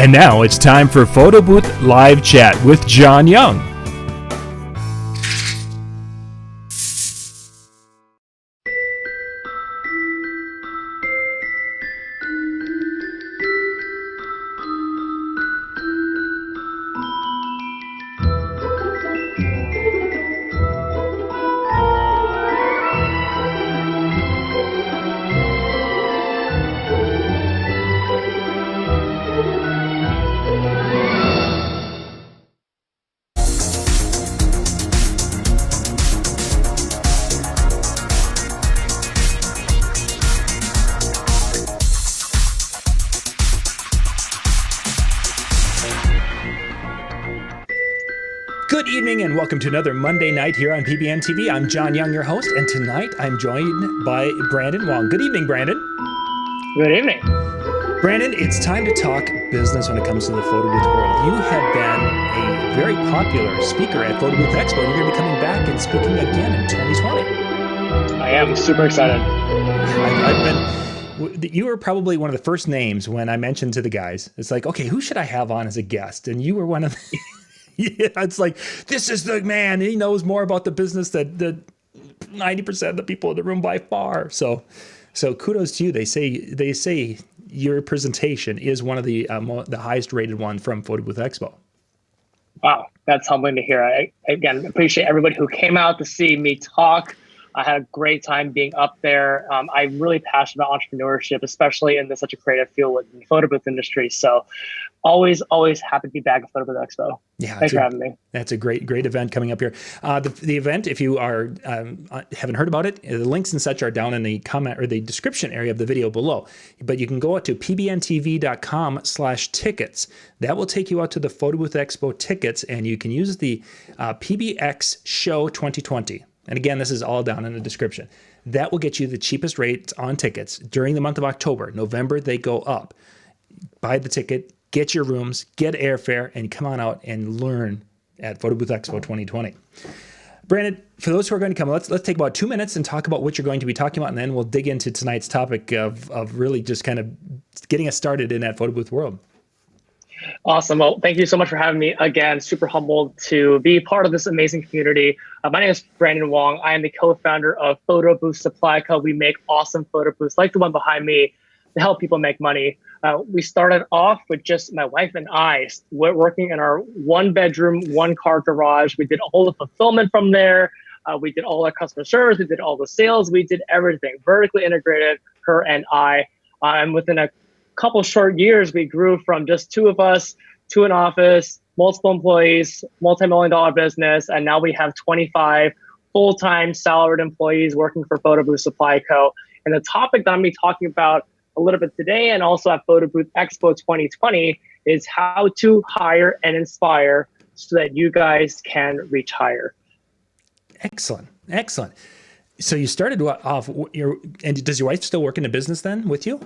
And now it's time for Photo Booth Live Chat with John Young. Good evening and welcome to another Monday night here on PBNTV. I'm John Young, your host, and tonight I'm joined by Brandon Wong. Good evening, Brandon. Good evening. Brandon, it's time to talk business when it comes to the photo booth world. You have been a very popular speaker at Photo Booth Expo. You're going to be coming back and speaking again in 2020. I am super excited. You were probably one of the first names when I mentioned to the guys. It's like, okay, who should I have on as a guest? And you were one of the... Yeah, it's like, this is the man. He knows more about the business than 90% of the people in the room by far. So kudos to you. They say your presentation is one of the highest rated one from Photo Booth Expo. Wow, that's humbling to hear. I again appreciate everybody who came out to see me talk. I had a great time being up there. I'm really passionate about entrepreneurship, especially in such a creative field with the photo booth industry. So always happy to be back at Photo Booth Expo. Yeah, thanks for having me. That's a great event coming up here. The event, if you haven't heard about it, the links and such are down in the comment or the description area of the video below. But you can go out to pbntv.com/tickets. That will take you out to the Photo Booth Expo tickets, and you can use the PBX Show 2020. And again, this is all down in the description. That will get you the cheapest rates on tickets during the month of October. November, they go up. Buy the ticket, get your rooms, get airfare, and come on out and learn at Photo Booth Expo 2020. Brandon, for those who are going to come, let's take about 2 minutes and talk about what you're going to be talking about, and then we'll dig into tonight's topic of really just kind of getting us started in that photo booth world. Awesome. Well, thank you so much for having me again. Super humbled to be part of this amazing community. My name is Brandon Wong. I am the co-founder of Photo Booth Supply Co. We make awesome photo booths like the one behind me to help people make money. We started off with just my wife and I working in our one bedroom, one car garage. We did all the fulfillment from there. We did all our customer service. We did all the sales. We did everything vertically integrated, her and I. And within a couple short years, we grew from just two of us to an office, multiple employees, multi-million-dollar business, and now we have 25 full-time salaried employees working for Photo Booth Supply Co. And the topic that I'm going to be talking about a little bit today and also at Photo Booth Expo 2020 is how to hire and inspire so that you guys can retire. Excellent. So you started off, and does your wife still work in the business then with you?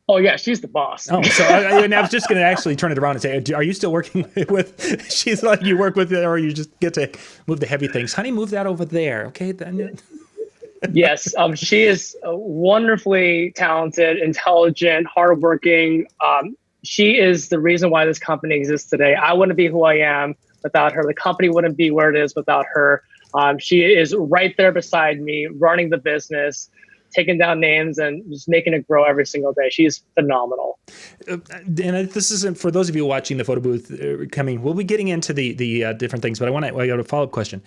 Oh yeah, she's the boss. Oh, so I was just going to actually turn it around and say, are you still working with, she's like you work with, or you just get to move the heavy things? Honey, move that over there. Okay. Then. Yes, she is wonderfully talented, intelligent, hardworking. She is the reason why this company exists today. I wouldn't be who I am without her. The company wouldn't be where it is without her. She is right there beside me, running the business, taking down names and just making it grow every single day. She's phenomenal. And this isn't for those of you watching the photo booth coming. We'll be getting into the different things, but I got a follow-up question.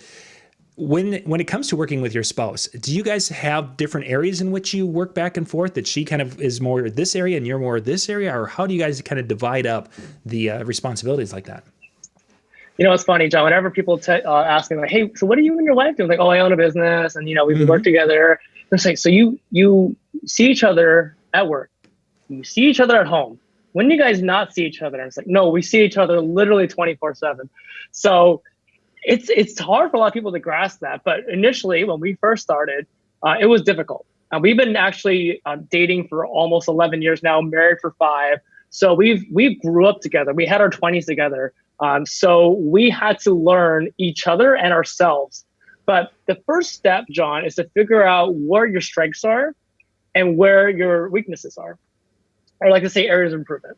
When it comes to working with your spouse, do you guys have different areas in which you work back and forth, that she kind of is more this area and you're more this area, or how do you guys kind of divide up the responsibilities like that? You know, it's funny, John, whenever people ask me like, hey, so what do you and your wife do? I'm like, oh, I own a business and, we work together. It's like, so you see each other at work, you see each other at home. When do you guys not see each other? And it's like, no, we see each other literally 24/7. So it's hard for a lot of people to grasp that. But initially, when we first started, it was difficult. We've been actually dating for almost 11 years now, married for 5. So we grew up together. We had our 20s together. So we had to learn each other and ourselves. But the first step, John, is to figure out where your strengths are and where your weaknesses are. I like to say areas of improvement.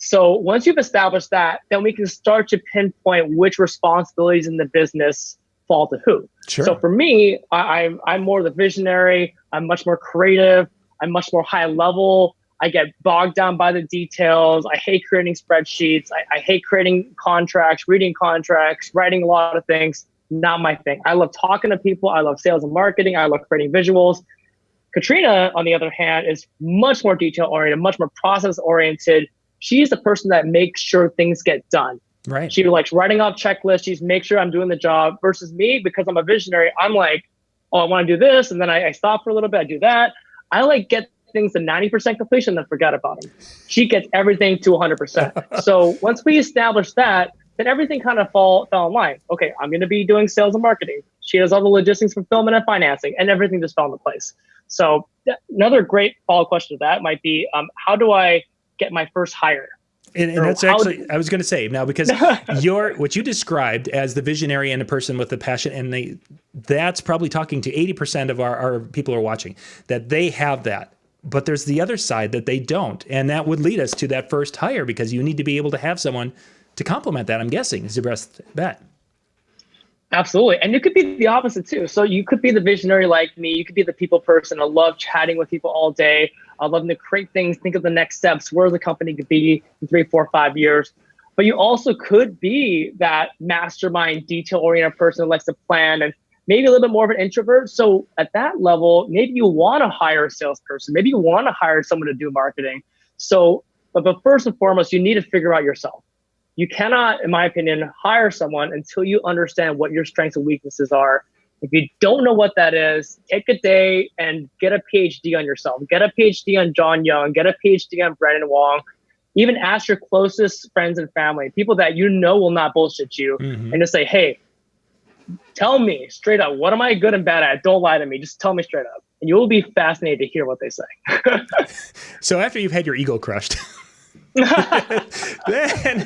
So once you've established that, then we can start to pinpoint which responsibilities in the business fall to who. Sure. So for me, I'm more the visionary. I'm much more creative. I'm much more high level. I get bogged down by the details. I hate creating spreadsheets. I hate creating contracts, reading contracts, writing a lot of things. Not my thing. I love talking to people. I love sales and marketing. I love creating visuals. Katrina, on the other hand, is much more detail oriented, much more process oriented. She's the person that makes sure things get done. Right. She likes writing off checklists. She's make sure I'm doing the job versus me, because I'm a visionary. I'm like, oh, I want to do this. And then I stop for a little bit. I do that. I like get things to 90% completion, then forget about them. She gets everything to 100%. So once we establish that, then everything kind of fell in line. Okay, I'm going to be doing sales and marketing. She does all the logistics, fulfillment, and financing, and everything just fell into place. So another great follow-up question to that might be, how do I get my first hire? And that's actually, I was going to say now, because what you described as the visionary and a person with the passion, and that's probably talking to 80% of our people who are watching, that they have that. But there's the other side that they don't. And that would lead us to that first hire, because you need to be able to have someone to complement that, I'm guessing, is your best bet. Absolutely. And you could be the opposite too. So you could be the visionary like me. You could be the people person. I love chatting with people all day. I love to create things, think of the next steps, where the company could be in 3, 4, 5 years. But you also could be that mastermind, detail-oriented person who likes to plan, and maybe a little bit more of an introvert. So at that level, maybe you want to hire a salesperson. Maybe you want to hire someone to do marketing. So, but first and foremost, you need to figure out yourself. You cannot, in my opinion, hire someone until you understand what your strengths and weaknesses are. If you don't know what that is, take a day and get a PhD on yourself. Get a PhD on John Young. Get a PhD on Brandon Wong. Even ask your closest friends and family, people that you know will not bullshit you, and just say, hey, tell me straight up, what am I good and bad at? Don't lie to me. Just tell me straight up. And you will be fascinated to hear what they say. So after you've had your ego crushed, then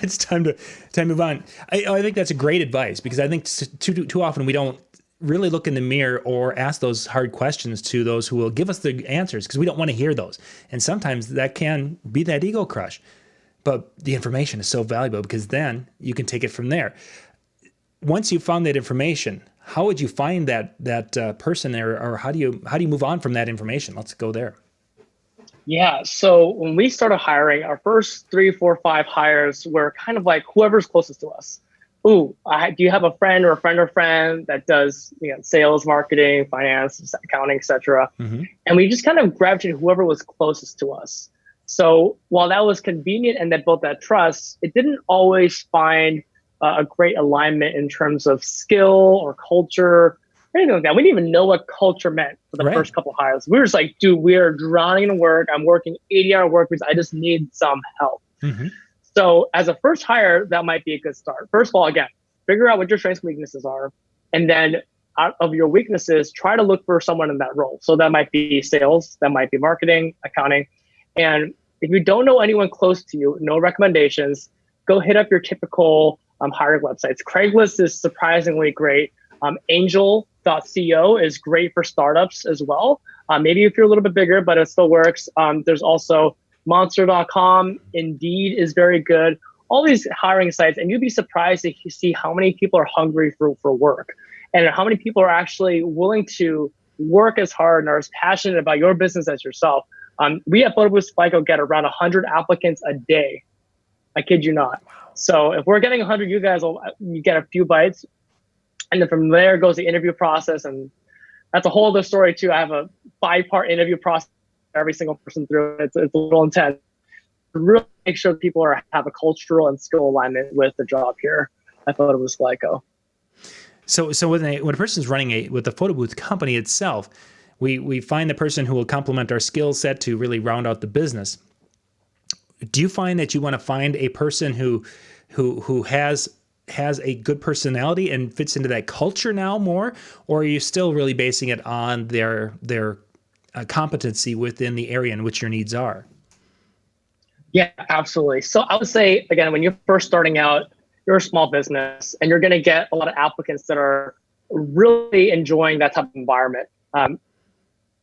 it's time to move on. I think that's a great advice, because I think too often we don't really look in the mirror or ask those hard questions to those who will give us the answers, because we don't want to hear those. And sometimes that can be that ego crush. But the information is so valuable, because then you can take it from there. Once you found that information, how would you find that person there, or how do you move on from that information? Let's go there. Yeah. So when we started hiring, our first 3, 4, 5 hires were kind of like whoever's closest to us. Ooh, do you have a friend or a friend or friend that does sales, marketing, finance, accounting, etc.? And we just kind of gravitated whoever was closest to us. So while that was convenient and that built that trust, it didn't always find a great alignment in terms of skill or culture or anything like that. We didn't even know what culture meant for the first couple of hires. We were just like, dude, we are drowning in work. I'm working 80-hour work weeks. I just need some help. So as a first hire, that might be a good start. First of all, again, figure out what your strengths and weaknesses are. And then out of your weaknesses, try to look for someone in that role. So that might be sales, that might be marketing, accounting. And if you don't know anyone close to you, no recommendations, go hit up your typical hiring websites. Craigslist is surprisingly great. Angel.co is great for startups as well. Maybe if you're a little bit bigger, but it still works. There's also Monster.com. Indeed is very good. All these hiring sites, and you'd be surprised to see how many people are hungry for work, and how many people are actually willing to work as hard and are as passionate about your business as yourself. We at Photo Booth FICO get around 100 applicants a day. I kid you not. So if we're getting 100, you get a few bites. And then from there goes the interview process. And that's a whole other story too. I have a 5-part interview process every single person through. It's a little intense. Really make sure people have a cultural and skill alignment with the job here at Photo Booth FICO. So when a person's running with the photo booth company itself, we find the person who will complement our skill set to really round out the business. Do you find that you want to find a person who has a good personality and fits into that culture now more, or are you still really basing it on their competency within the area in which your needs are? Yeah, absolutely. So I would say, again, when you're first starting out, you're a small business and you're going to get a lot of applicants that are really enjoying that type of environment.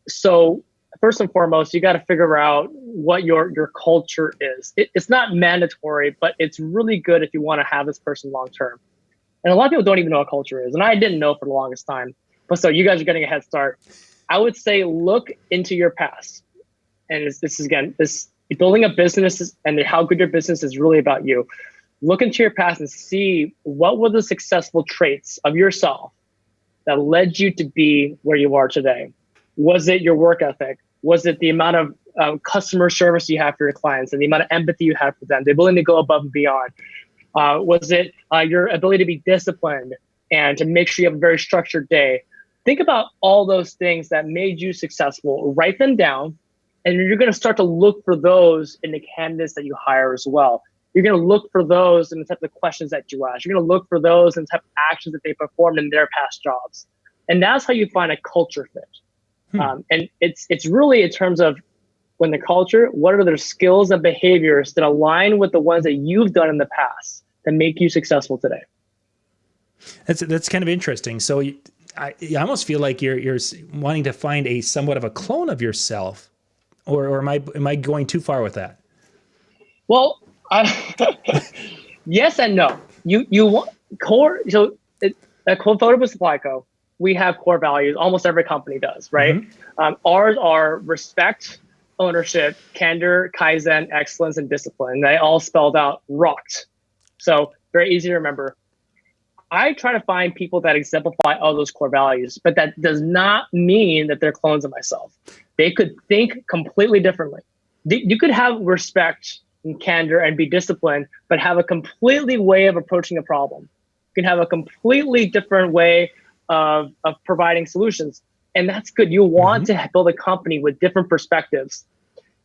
So first and foremost, you got to figure out what your culture is. It's not mandatory, but it's really good if you want to have this person long term. And a lot of people don't even know what culture is. And I didn't know for the longest time. But so you guys are getting a head start. I would say look into your past. And this is, again, this building a business and how good your business is really about you. Look into your past and see what were the successful traits of yourself that led you to be where you are today. Was it your work ethic? Was it the amount of customer service you have for your clients and the amount of empathy you have for them? They're willing to go above and beyond. Was it your ability to be disciplined and to make sure you have a very structured day? Think about all those things that made you successful. Write them down, and you're going to start to look for those in the candidates that you hire as well. You're going to look for those in the type of questions that you ask. You're going to look for those in the type of actions that they performed in their past jobs. And that's how you find a culture fit. And it's really in terms of when the culture, what are their skills and behaviors that align with the ones that you've done in the past that make you successful today? That's kind of interesting. So I almost feel like you're wanting to find a somewhat of a clone of yourself, or am I going too far with that? Well, yes and no. You want core. So at Photo Supply Co., we have core values. Almost every company does, right? Mm-hmm. Ours are respect, ownership, candor, kaizen, excellence, and discipline. They all spelled out rocked. So very easy to remember. I try to find people that exemplify all those core values, but that does not mean that they're clones of myself. They could think completely differently. You could have respect and candor and be disciplined, but have a completely way of approaching a problem. You can have a completely different way of providing solutions. And that's good. You want to build a company with different perspectives.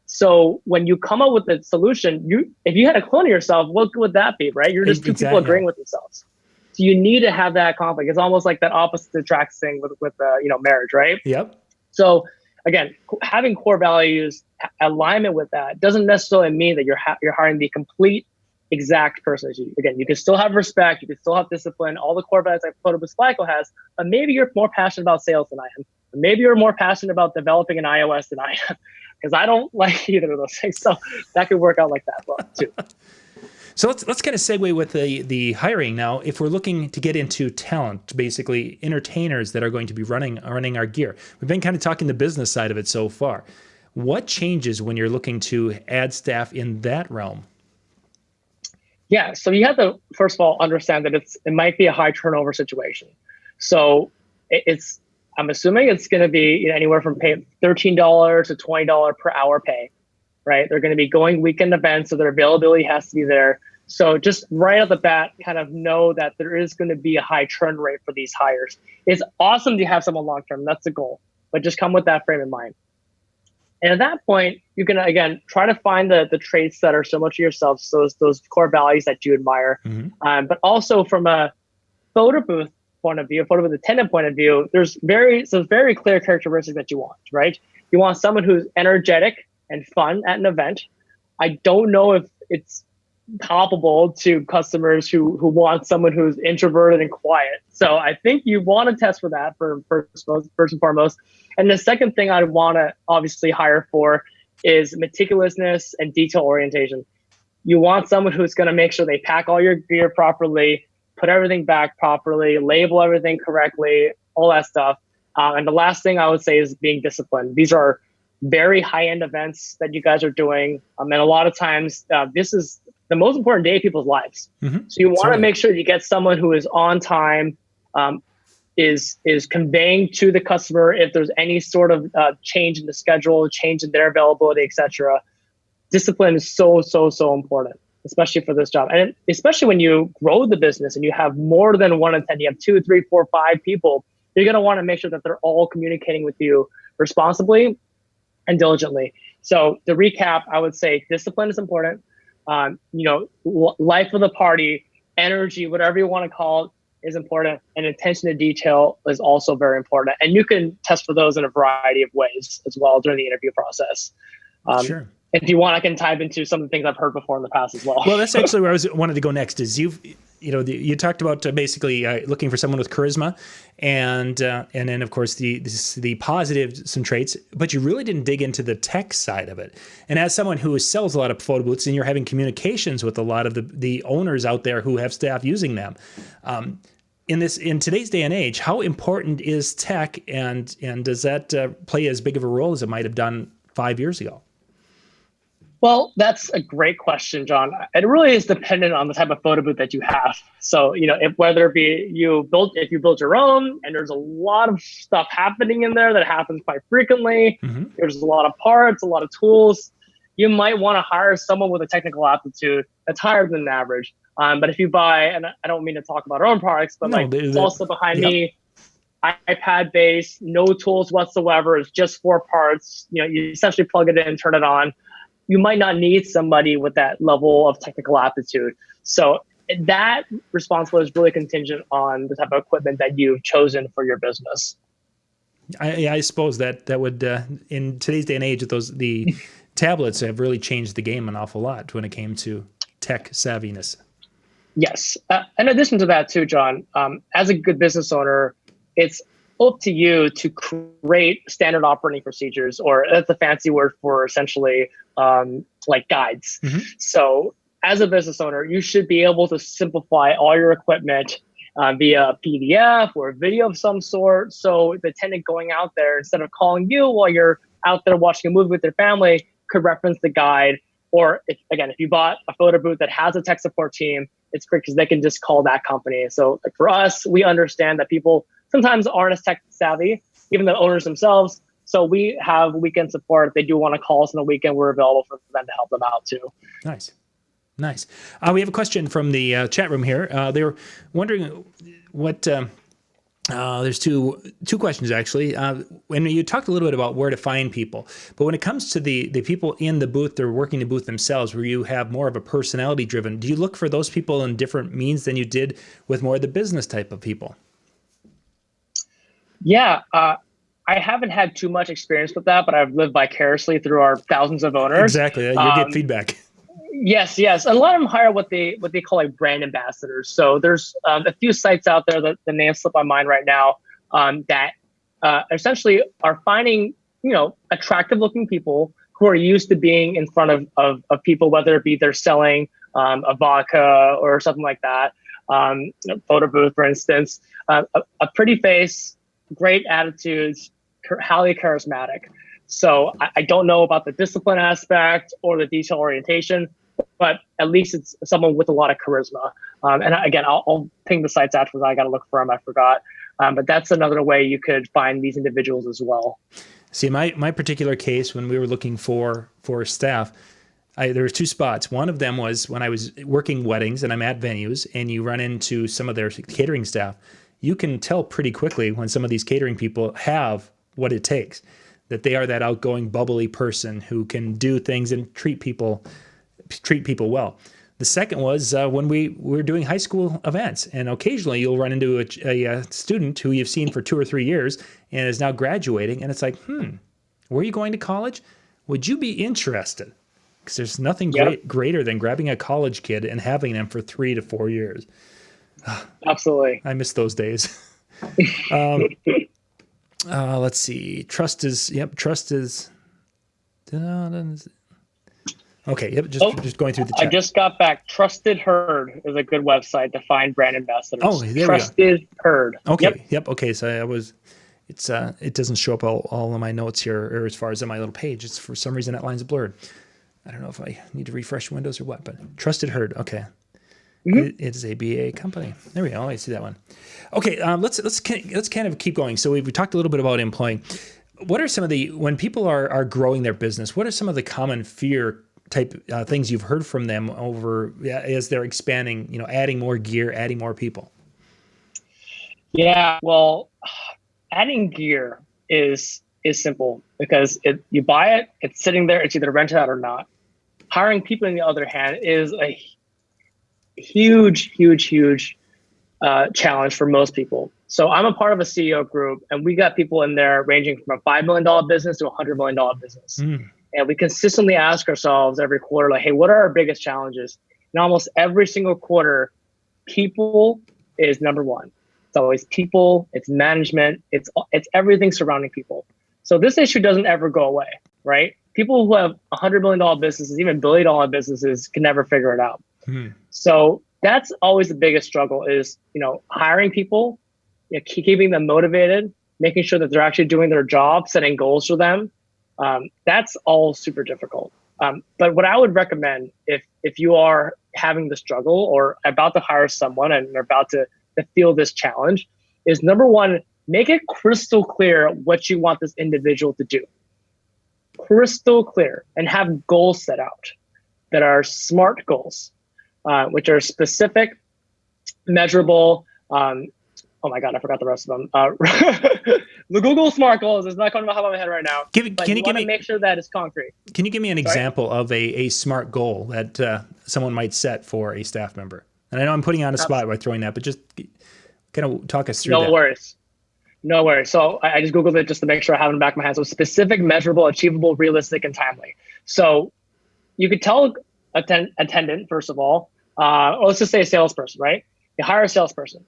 So when you come up with a solution, if you had a clone of yourself, what would that be, right? You're just two people agreeing with themselves. So you need to have that conflict. It's almost like that opposite attracts thing with marriage, right? Yep. So again, having core values, alignment with that doesn't necessarily mean that you're hiring the complete exact person as you. Again, you can still have respect, you can still have discipline, all the core values that Photo Supply Co. has, but maybe you're more passionate about sales than I am. Maybe you're more passionate about developing an iOS than I am, because I don't like either of those things. So that could work out like that well, too. So let's kind of segue with the hiring now. If we're looking to get into talent, basically entertainers that are going to be running our gear. We've been kind of talking the business side of it so far. What changes when you're looking to add staff in that realm? Yeah, so you have to first of all understand that it might be a high turnover situation. So I'm assuming it's going to be anywhere from pay $13 to $20 per hour pay, right? They're going to be going weekend events, so their availability has to be there. So just right off the bat, kind of know that there is going to be a high churn rate for these hires. It's awesome to have someone long-term. That's the goal. But just come with that frame in mind. And at that point, you can, again, try to find the traits that are similar to yourself, so those core values that you admire. But also from a photo booth point of view, photo booth attendant point of view, there's very clear characteristics that you want, right? You want someone who's energetic and fun at an event. I don't know if it's palpable to customers who want someone who's introverted and quiet. So I think you want to test for that first and foremost. And the second thing I'd want to obviously hire for is meticulousness and detail orientation. You want someone who's going to make sure they pack all your gear properly, put everything back properly, label everything correctly, all that stuff. And the last thing I would say is being disciplined. These are very high-end events that you guys are doing. And a lot of times, this is the most important day of people's lives. So you want to make sure you get someone who is on time, is conveying to the customer if there's any sort of change in the schedule, change in their availability, etc. Discipline is so important, especially for this job. And especially when you grow the business and you have more than 1 in 10, you have 2, 3, 4, 5 people, you're going to want to make sure that they're all communicating with you responsibly and diligently. So to recap, I would say discipline is important. Life of the party, energy, whatever you want to call it, is important, and attention to detail is also very important. And you can test for those in a variety of ways as well during the interview process. Sure. If you want, I can dive into some of the things I've heard before in the past as well. Well, that's actually where I wanted to go next. Is you talked about basically looking for someone with charisma, and then of course the positive some traits, but you really didn't dig into the tech side of it. And as someone who sells a lot of photo booths, and you're having communications with a lot of the owners out there who have staff using them, in today's day and age, how important is tech, and does that play as big of a role as it might have done 5 years ago? Well, that's a great question, John. It really is dependent on the type of photo booth that you have. So, if whether it be if you build your own, and there's a lot of stuff happening in there that happens quite frequently. Mm-hmm. There's a lot of parts, a lot of tools. You might want to hire someone with a technical aptitude that's higher than average. But if you buy, and I don't mean to talk about our own products, but it's also behind me, iPad based, no tools whatsoever. It's just 4 parts. You essentially plug it in, turn it on. You might not need somebody with that level of technical aptitude. So that responsibility is really contingent on the type of equipment that you've chosen for your business. I suppose that would, in today's day and age, the tablets have really changed the game an awful lot when it came to tech savviness. Yes. In addition to that too, John, as a good business owner, it's up to you to create standard operating procedures, or that's a fancy word for essentially like guides. Mm-hmm. So as a business owner, you should be able to simplify all your equipment via PDF or a video of some sort. So the tenant going out there, instead of calling you while you're out there watching a movie with your family, could reference the guide. Or if you bought a photo booth that has a tech support team, it's great because they can just call that company. So for us, we understand that people sometimes aren't as tech savvy, even the owners themselves. So we have weekend support. If they do want to call us on the weekend, we're available for them to help them out too. Nice. We have a question from the chat room here. They were wondering what. There's two questions actually. When you talked a little bit about where to find people, but when it comes to the people in the booth, they're working the booth themselves, where you have more of a personality driven. Do you look for those people in different means than you did with more of the business type of people? Yeah, I haven't had too much experience with that, but I've lived vicariously through our thousands of owners. Exactly, you get feedback. Yes. And a lot of them hire what they call like brand ambassadors. So there's a few sites out there that the names slip my mind right now that essentially are finding attractive looking people who are used to being in front of people, whether it be they're selling a vodka or something like that, photo booth, for instance, a pretty face, great attitudes, highly charismatic. So I don't know about the discipline aspect or the detail orientation, but at least it's someone with a lot of charisma. And again, I'll ping the sites afterwards. I got to look for them. I forgot. But that's another way you could find these individuals as well. See, my particular case, when we were looking for staff, there was 2 spots. One of them was when I was working weddings and I'm at venues and you run into some of their catering staff. You can tell pretty quickly when some of these catering people have what it takes, that they are that outgoing, bubbly person who can do things and treat people well. The second was when we were doing high school events, and occasionally you'll run into a student who you've seen for 2 or 3 years and is now graduating, and it's like, were you going to college? Would you be interested? Because there's nothing greater than grabbing a college kid and having them for 3 to 4 years. Absolutely. I miss those days. Let's see. Trust is. Okay. Yep. Just going through the chat. I just got back. Trusted Herd is a good website to find brand ambassadors. Oh, there Trusted Herd. Okay. Yep. Okay. So it doesn't show up all of my notes here, or as far as on my little page. It's for some reason that line's blurred. I don't know if I need to refresh Windows or what, but Trusted Herd. Okay. Mm-hmm. It is a BA company. There we go. I see that one. Okay, let's kind of keep going. So we talked a little bit about employing. What are some of when people are growing their business? What are some of the common fear type things you've heard from them over as they're expanding? Adding more gear, adding more people. Yeah, well, adding gear is simple because you buy it, it's sitting there, it's either rented out or not. Hiring people, on the other hand, is a huge challenge for most people. So I'm a part of a CEO group, and we got people in there ranging from a $5 million business to a $100 million business. And we consistently ask ourselves every quarter, like, hey, what are our biggest challenges? And almost every single quarter, People is number one. It's always people, it's management, it's everything surrounding people. So this issue doesn't ever go away, right? People who have $100 million businesses, even $1 billion businesses, can never figure it out. So that's always the biggest struggle is, hiring people, keeping them motivated, making sure that they're actually doing their job, setting goals for them. That's all super difficult. But what I would recommend if you are having the struggle or about to hire someone and are about to feel this challenge is, number one, make it crystal clear what you want this individual to do. Crystal clear, and have goals set out that are SMART goals, which are specific, measurable. Oh my God, I forgot the rest of them. The Google SMART goals is not coming to my head right now. Can you give me, make sure that it's concrete. Can you give me an example of a SMART goal that someone might set for a staff member? And I know I'm putting you on a spot by throwing that, but just kind of talk us through that. No worries. So I just Googled it just to make sure I have it in the back of my hand. So specific, measurable, achievable, realistic, and timely. So you could tell attendant, first of all, or let's just say a salesperson, right? You hire a salesperson.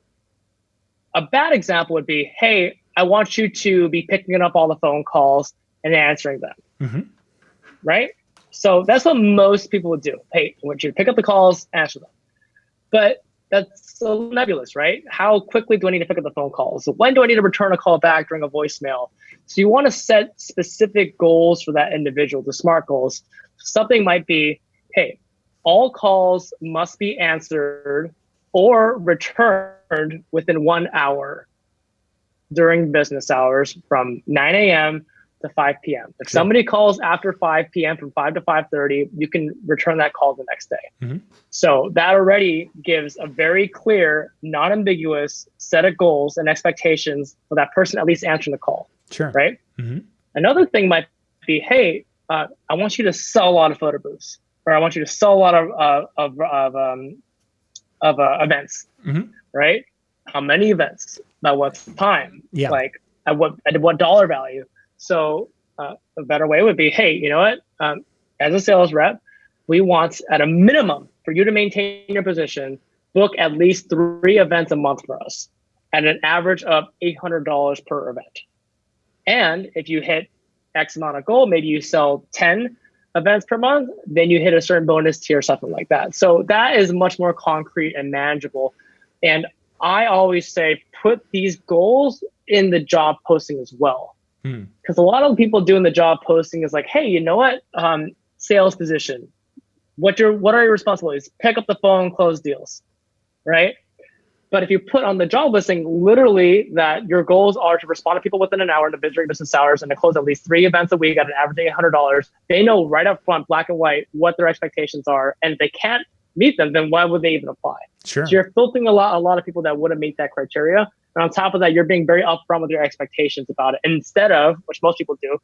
A bad example would be, hey, I want you to be picking up all the phone calls and answering them, right? So that's what most people would do. Hey, I want you to pick up the calls, answer them. But that's so nebulous, right? How quickly do I need to pick up the phone calls? When do I need to return a call back during a voicemail? So you want to set specific goals for that individual, the SMART goals. Something might be, hey, all calls must be answered or returned within 1 hour during business hours from 9 a.m. to 5 p.m. If somebody calls after 5 p.m. from 5 to 5:30, you can return that call the next day. So that already gives a very clear, non-ambiguous set of goals and expectations for that person at least answering the call. Right? Another thing might be, hey, I want you to sell a lot of photo booths, or I want you to sell a lot of events, right? How many events? At what time? Like at what dollar value? So a better way would be, hey, you know what? As a sales rep, we want at a minimum for you to maintain your position, book at least 3 events a month for us at an average of $800 per event. And if you hit X amount of goal, maybe you sell 10 events per month, then you hit a certain bonus tier, something like that. So that is much more concrete and manageable. And I always say, put these goals in the job posting as well. Because a lot of people doing the job posting is like, hey, you know what? Sales position. What are your responsibilities? Pick up the phone, close deals, right? But if you put on the job listing, literally that your goals are to respond to people within an hour in the business hours and to close at least 3 events a week at an average of $800, they know right up front, black and white, what their expectations are. And if they can't meet them, then why would they even apply? So you're filtering a lot of people that wouldn't meet that criteria. And on top of that, you're being very upfront with your expectations about it. Instead of, which most people do,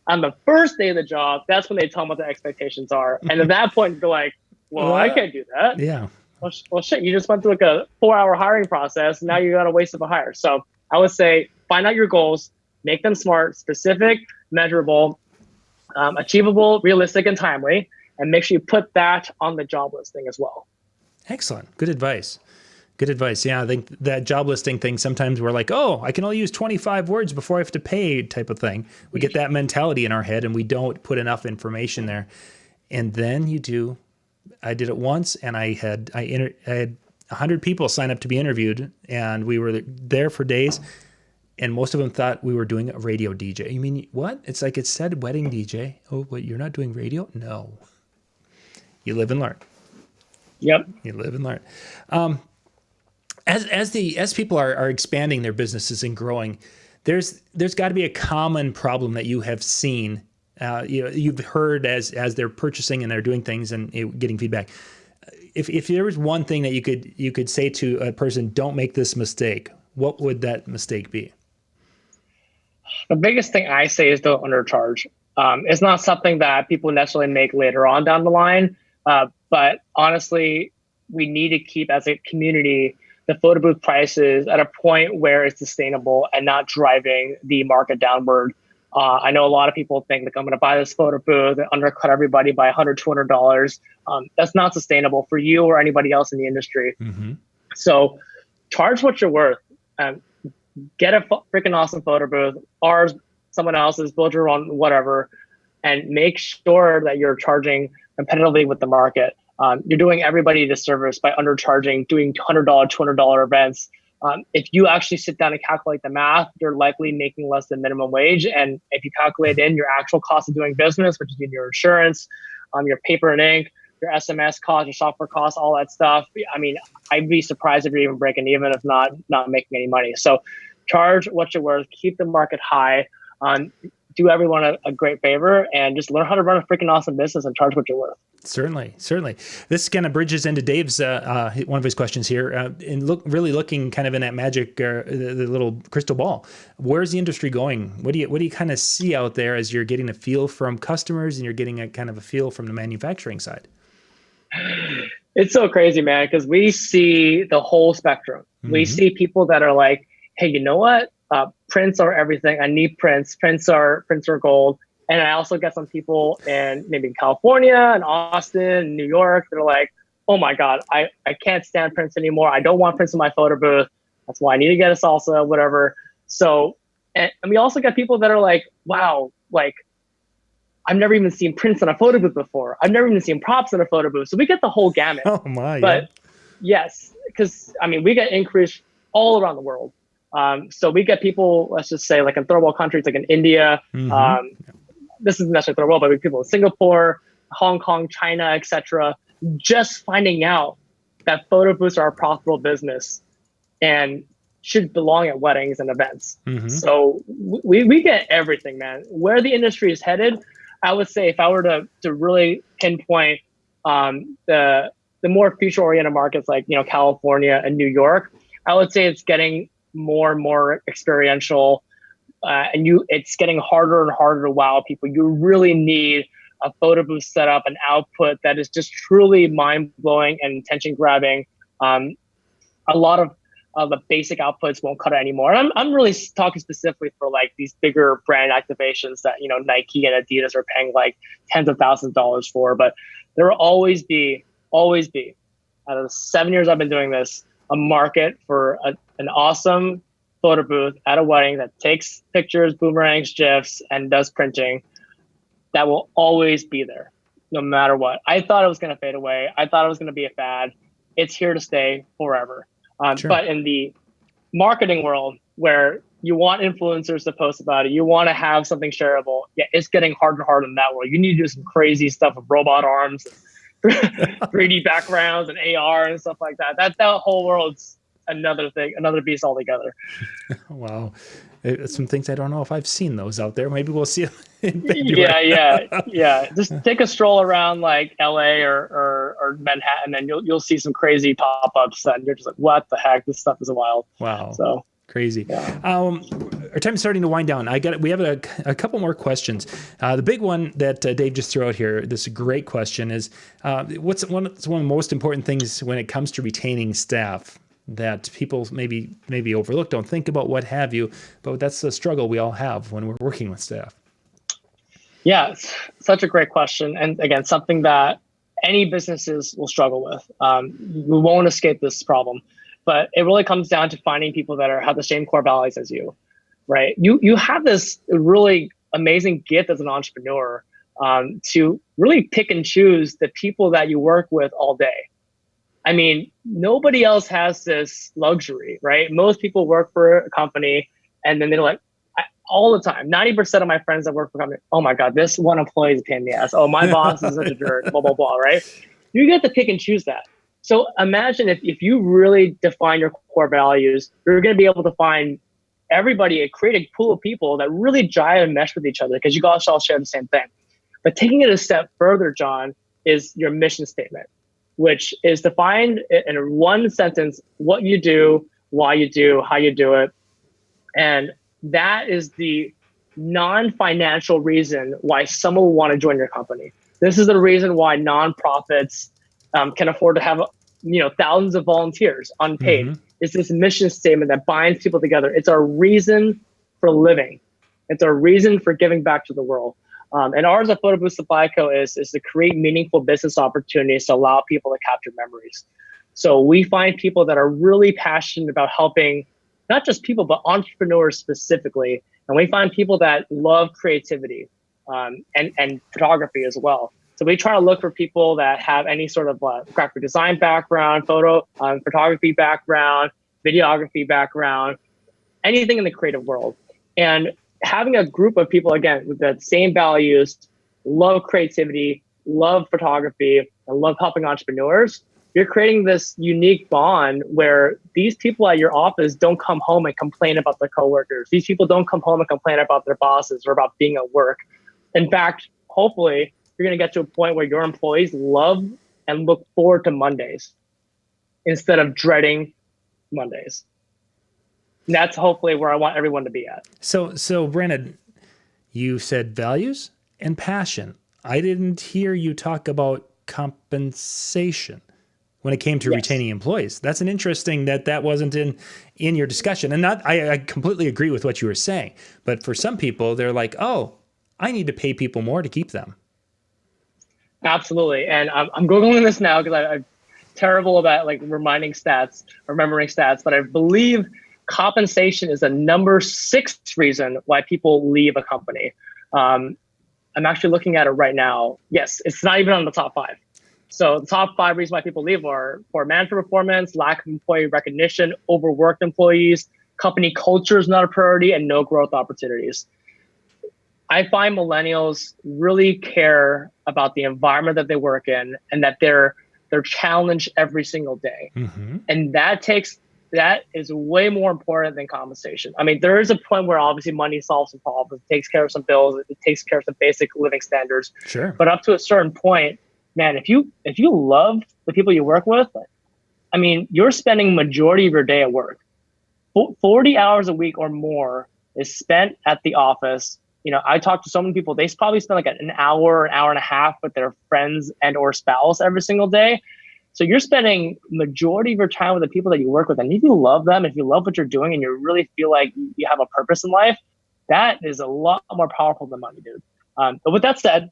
on the first day of the job, that's when they tell them what their expectations are. And at that point, they're like, well, I can't do that. Well, shit, you just went through like a 4-hour hiring process. Now you got a waste of a hire. So I would say, find out your goals, make them SMART, specific, measurable, achievable, realistic, and timely. And make sure you put that on the job listing as well. Excellent. Good advice. Good advice. Yeah, I think that job listing thing, sometimes we're like, oh, I can only use 25 words before I have to pay type of thing. We get that mentality in our head and we don't put enough information there. And then you do. I did it once and I had 100 people sign up to be interviewed and we were there for days and most of them thought we were doing a radio DJ. You mean what? It's like it said wedding DJ. Oh, what, you're not doing radio? No. You live and learn. Yep. You live and learn. As people are expanding their businesses and growing, there's got to be a common problem that you have seen. You've heard as they're purchasing and they're doing things and getting feedback. If there was one thing that you could say to a person, don't make this mistake, what would that mistake be? The biggest thing I say is don't undercharge. It's not something that people necessarily make later on down the line, but honestly, we need to keep as a community the photo booth prices at a point where it's sustainable and not driving the market downward. I know a lot of people think like I'm going to buy this photo booth and undercut everybody by $100, $200. That's not sustainable for you or anybody else in the industry. So charge what you're worth. Um, get a freaking awesome photo booth, ours, someone else's, build your own, whatever, and make sure that you're charging competitively with the market. You're doing everybody a disservice by undercharging, doing $100, $200 events. If you actually sit down and calculate the math, you're likely making less than minimum wage. And if you calculate in your actual cost of doing business, which is in your insurance, your paper and ink, your SMS costs, your software costs, all that stuff. I mean, I'd be surprised if you're even breaking even, if not making any money. So charge what you're worth, keep the market high, do everyone a great favor, and just learn how to run a freaking awesome business and charge what you're worth. Certainly, certainly. This kind of bridges into Dave's one of his questions here, and really looking kind of in that magic, the little crystal ball. Where's the industry going? What do you kind of see out there as you're getting a feel from customers and you're getting a kind of a feel from the manufacturing side? It's so crazy, man, because we see the whole spectrum. Mm-hmm. We see people that are like, hey, you know what? Prints are everything. I need prints. Prints are gold. And I also get some people in maybe California and Austin, New York, that are like, oh my God, I can't stand prints anymore. I don't want prints in my photo booth. That's why I need to get a salsa, whatever. So, and we also get people that are like, wow, like, I've never even seen prints in a photo booth before. I've never even seen props in a photo booth. So we get the whole gamut. Oh my. But yes, because I mean, we get inquiries all around the world. So we get people, let's just say like in third world countries, like in India, this isn't necessarily third world, but we have people in Singapore, Hong Kong, China, etc., just finding out that photo booths are a profitable business and should belong at weddings and events. So we get everything, man. Where the industry is headed, I would say if I were to really pinpoint the more future-oriented markets like California and New York, I would say it's getting more and more experiential. And it's getting harder and harder to wow people. You really need a photo booth setup, an output that is just truly mind-blowing and attention-grabbing. A lot of the basic outputs won't cut it anymore. And I'm really talking specifically for like these bigger brand activations that Nike and Adidas are paying like tens of thousands of dollars for. But there will always be, out of the 7 years I've been doing this, a market for an awesome photo booth at a wedding that takes pictures, boomerangs, GIFs, and does printing. That will always be there, no matter what. I thought it was going to fade away. I thought it was going to be a fad. It's here to stay forever. Sure. But in the marketing world, where you want influencers to post about it, you want to have something shareable. Yeah, it's getting harder and harder in that world. You need to do some crazy stuff with robot arms, 3D backgrounds, and AR and stuff like that. That whole world's another thing, another beast altogether. Wow. Some things I don't know if I've seen those out there. Maybe we'll see them in February. Yeah. Just take a stroll around like LA or Manhattan, and you'll see some crazy pop-ups, and you're just like, what the heck? This stuff is wild. Wow. So crazy. Yeah. Our time's starting to wind down. We have a couple more questions. The big one that Dave just threw out here, this great question is, what's one of the most important things when it comes to retaining staff that people maybe overlook, don't think about, what have you, but that's the struggle we all have when we're working with staff? Yeah, it's such a great question. And again, something that any businesses will struggle with. We won't escape this problem, but it really comes down to finding people that have the same core values as you, right? You have this really amazing gift as an entrepreneur to really pick and choose the people that you work with all day. I mean, nobody else has this luxury, right? Most people work for a company and then they're like, all the time, 90% of my friends that work for a company, oh my God, this one employee is a pain in the ass. Oh, my boss is such a jerk, blah, blah, blah, right? You get to pick and choose that. So imagine if you really define your core values, you're going to be able to find everybody, create a pool of people that really jive and mesh with each other because you guys all share the same thing. But taking it a step further, John, is your mission statement, which is defined in one sentence, what you do, why you do, how you do it. And that is the non-financial reason why someone will want to join your company. This is the reason why nonprofits can afford to have thousands of volunteers unpaid. It's this mission statement that binds people together. It's our reason for living. It's our reason for giving back to the world. And ours at Photo Booth Supply Co. is to create meaningful business opportunities to allow people to capture memories. So we find people that are really passionate about helping not just people, but entrepreneurs specifically. And we find people that love creativity and photography as well. So we try to look for people that have any sort of graphic design background, photography background, videography background, anything in the creative world. And having a group of people, again, with the same values, love creativity, love photography, and love helping entrepreneurs, you're creating this unique bond where these people at your office don't come home and complain about their coworkers. These people don't come home and complain about their bosses or about being at work. In fact, hopefully, you're going to get to a point where your employees love and look forward to Mondays instead of dreading Mondays. And that's hopefully where I want everyone to be at. So Brandon, you said values and passion. I didn't hear you talk about compensation when it came to retaining employees. That's an interesting that wasn't in your discussion. And I completely agree with what you were saying. But for some people, they're like, oh, I need to pay people more to keep them. Absolutely. And I'm Googling this now because I'm terrible about remembering stats, but I believe compensation is the number 6 reason why people leave a company. I'm actually looking at it right now. Yes, it's not even on the top 5. So the top 5 reasons why people leave are poor management performance, lack of employee recognition, overworked employees, company culture is not a priority, and no growth opportunities. I find millennials really care about the environment that they work in and that they're challenged every single day. Mm-hmm. And that is way more important than compensation. I mean, there is a point where obviously money solves some problems, it takes care of some bills, it takes care of some basic living standards. Sure. But up to a certain point, man, if you love the people you work with, I mean, you're spending majority of your day at work. 40 hours a week or more is spent at the office. You know, I talk to so many people, they probably spend an hour and a half with their friends and or spouse every single day. So you're spending majority of your time with the people that you work with. And if you love them, if you love what you're doing and you really feel like you have a purpose in life, that is a lot more powerful than money, dude. But with that said,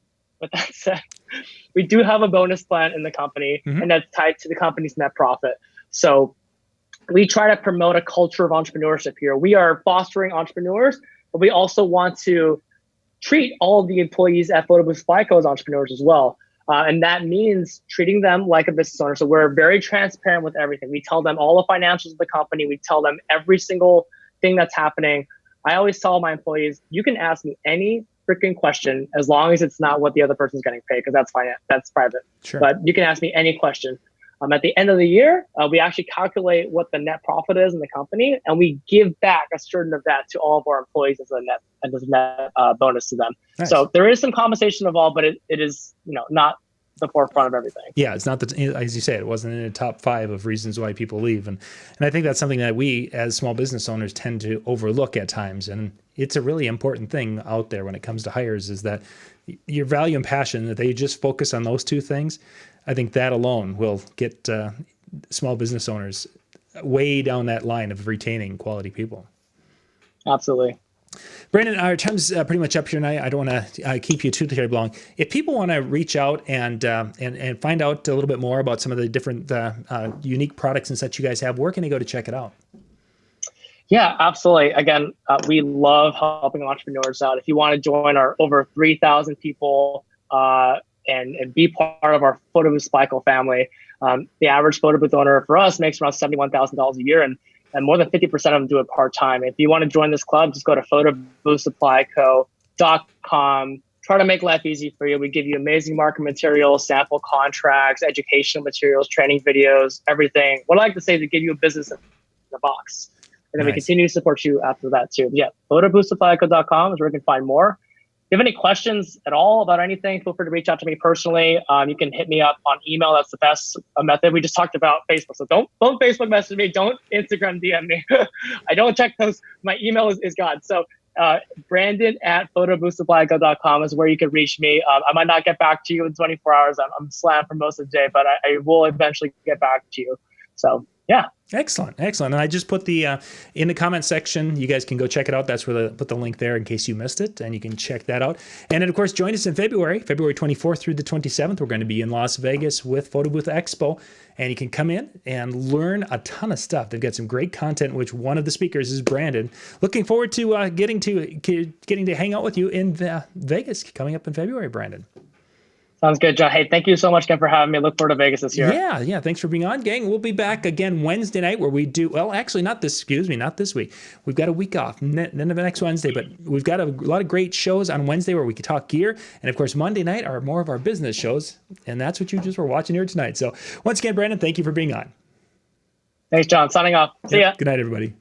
we do have a bonus plan in the company, mm-hmm. and that's tied to the company's net profit. So we try to promote a culture of entrepreneurship here. We are fostering entrepreneurs, but we also want to treat all of the employees at Photo Booth FlyCo as entrepreneurs as well. And that means treating them like a business owner. So we're very transparent with everything. We tell them all the financials of the company. We tell them every single thing that's happening. I always tell my employees, you can ask me any freaking question as long as it's not what the other person's getting paid, because that's fine. That's private. Sure. But you can ask me any question. At the end of the year, we actually calculate what the net profit is in the company, and we give back a certain of that to all of our employees as a net bonus to them. Nice. So there is some compensation involved, but it is not the forefront of everything. Yeah, it's not as you say, it wasn't in the top 5 of reasons why people leave, and I think that's something that we as small business owners tend to overlook at times, and it's a really important thing out there when it comes to hires is that your value and passion, that they just focus on those 2 things. I think that alone will get small business owners way down that line of retaining quality people. Absolutely. Brandon, our time's pretty much up here tonight. I don't want to keep you too terribly long. If people want to reach out and find out a little bit more about some of the different unique products and such you guys have, where can they go to check it out? Yeah, absolutely. Again, we love helping entrepreneurs out. If you want to join our over 3,000 people and be part of our Photo Booth FlyCo family, the average photo booth owner for us makes around $71,000 a year, and more than 50% of them do it part-time. If you want to join this club, just go to photoboothsupplyco.com. Try to make life easy for you. We give you amazing market materials, sample contracts, educational materials, training videos, everything. What I like to say is to give you a business in a box. And then we continue to support you after that too. Yeah, photoboothsupplyco.com is where you can find more. If you have any questions at all about anything, feel free to reach out to me personally. You can hit me up on email. That's the best method. We just talked about Facebook. So don't Facebook message me. Don't Instagram DM me. I don't check those. My email is gone. So Brandon@photoboothsupplyco.com is where you can reach me. I might not get back to you in 24 hours. I'm slammed for most of the day, but I will eventually get back to you. So Yeah. Excellent, excellent. And I just put the in the comment section. You guys can go check it out. That's where put the link there in case you missed it, and you can check that out. And then, of course, join us in February 24th through the 27th. We're going to be in Las Vegas with Photo Booth Expo, and you can come in and learn a ton of stuff. They've got some great content, which one of the speakers is Brandon. Looking forward to getting to hang out with you in Vegas coming up in February, Brandon. Sounds good, John. Hey, thank you so much again for having me. Look forward to Vegas this year. Yeah. Thanks for being on, gang. We'll be back again Wednesday night where we do, well, actually not this week. We've got a week off, then of next Wednesday, but we've got a lot of great shows on Wednesday where we can talk gear. And of course, Monday night are more of our business shows. And that's what you just were watching here tonight. So once again, Brandon, thank you for being on. Thanks, John. Signing off. See ya. Good night, everybody.